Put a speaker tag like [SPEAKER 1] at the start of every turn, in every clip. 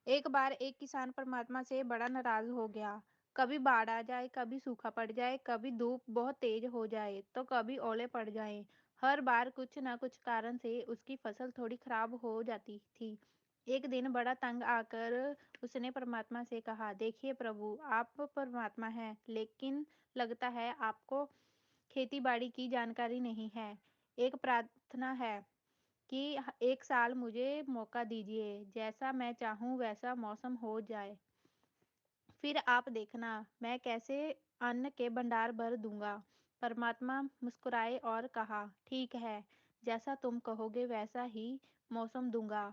[SPEAKER 1] एक बार एक किसान परमात्मा से बड़ा नाराज हो गया। कभी बाढ़ आ जाए, कभी सूखा पड़ जाए, कभी धूप बहुत तेज हो जाए, तो कभी ओले पड़ जाएं। हर बार कुछ ना कुछ कारण से उसकी फसल थोड़ी खराब हो जाती थी। एक दिन बड़ा तंग आकर उसने परमात्मा से कहा, देखिए प्रभु, आप परमात्मा हैं, लेकिन लगता है आपको खेती बाड़ी की जानकारी नहीं है। एक प्रार्थना है कि एक साल मुझे मौका दीजिए, जैसा मैं चाहूँ वैसा मौसम हो जाए। फिर आप देखना मैं कैसे अन्न के भंडार भर दूंगा। परमात्मा मुस्कुराए और कहा, ठीक है, जैसा तुम कहोगे वैसा ही मौसम दूंगा।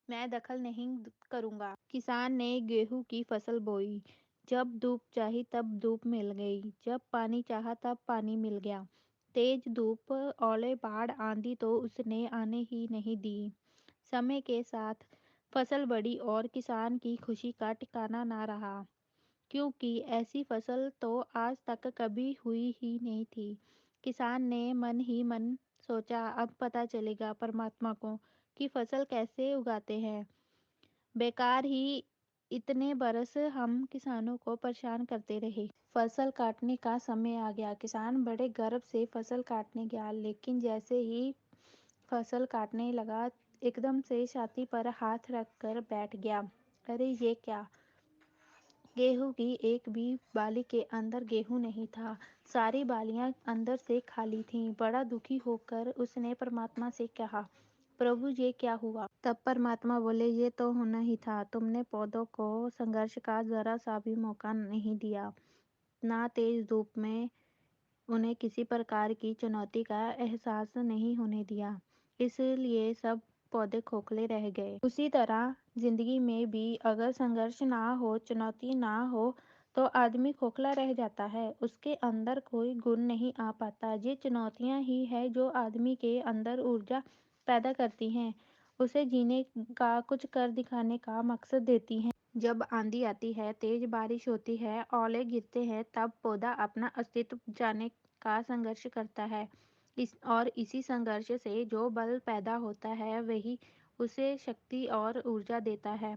[SPEAKER 1] मैं दखल नहीं करूंगा। किसान ने गेहूं की फसल बोई। जब धूप चाही तब धूप मिल गई, जब पानी चाहा तब पानी मिल गया। तेज धूप, ओले, बाढ़, आंधी तो उसने आने ही नहीं दी। समय के साथ फसल बढ़ी और किसान की खुशी का ठिकाना ना रहा, क्योंकि ऐसी फसल तो आज तक कभी हुई ही नहीं थी। किसान ने मन ही मन सोचा, अब पता चलेगा परमात्मा को कि फसल कैसे उगाते हैं। बेकार ही इतने बरस हम किसानों को परेशान करते रहे। फसल काटने का समय आ गया। किसान बड़े गर्व से फसल काटने गया, लेकिन जैसे ही फसल काटने लगा, एकदम से छाती पर हाथ रखकर बैठ गया। अरे ये क्या! गेहूं की एक भी बाली के अंदर गेहूं नहीं था। सारी बालियां अंदर से खाली थीं। बड़ा दुखी होकर उसने परमात्मा से कहा, प्रभु ये क्या हुआ? तब परमात्मा बोले, ये तो होना ही था। तुमने पौधों को संघर्ष का जरा सा भी मौका नहीं दिया। ना तेज धूप में उन्हें किसी प्रकार की चुनौती का एहसास नहीं होने दिया। इसलिए सब पौधे खोखले रह गए। उसी तरह जिंदगी में भी अगर संघर्ष ना हो, चुनौती ना हो, तो आदमी खोखला रह जाता है। उसके अंदर कोई गुण नहीं आ पाता। ये चुनौतियां ही है जो आदमी के अंदर ऊर्जा पैदा करती हैं, उसे जीने का, कुछ कर दिखाने का मकसद देती हैं। जब आंधी आती है, तेज बारिश होती है, ओले गिरते हैं, तब पौधा अपना अस्तित्व बचाने का संघर्ष करता है। इसी संघर्ष से जो बल पैदा होता है, वही उसे शक्ति और ऊर्जा देता है,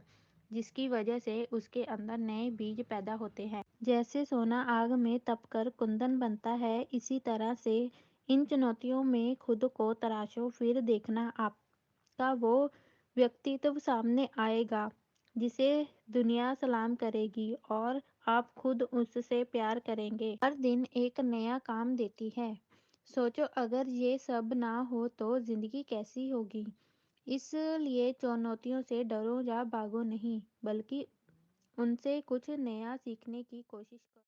[SPEAKER 1] जिसकी वजह से उसके अंदर नए बीज पैदा होते हैं। जैसे सोना आग में तपकर कुंदन बनता है, इसी तरह से इन चुनौतियों में खुद को तराशो, फिर देखना आपका वो व्यक्तित्व सामने आएगा जिसे दुनिया सलाम करेगी और आप खुद उससे प्यार करेंगे। हर दिन एक नया काम देती है। सोचो, अगर ये सब ना हो तो जिंदगी कैसी होगी? इसलिए चुनौतियों से डरो या भागो नहीं, बल्कि उनसे कुछ नया सीखने की कोशिश करो।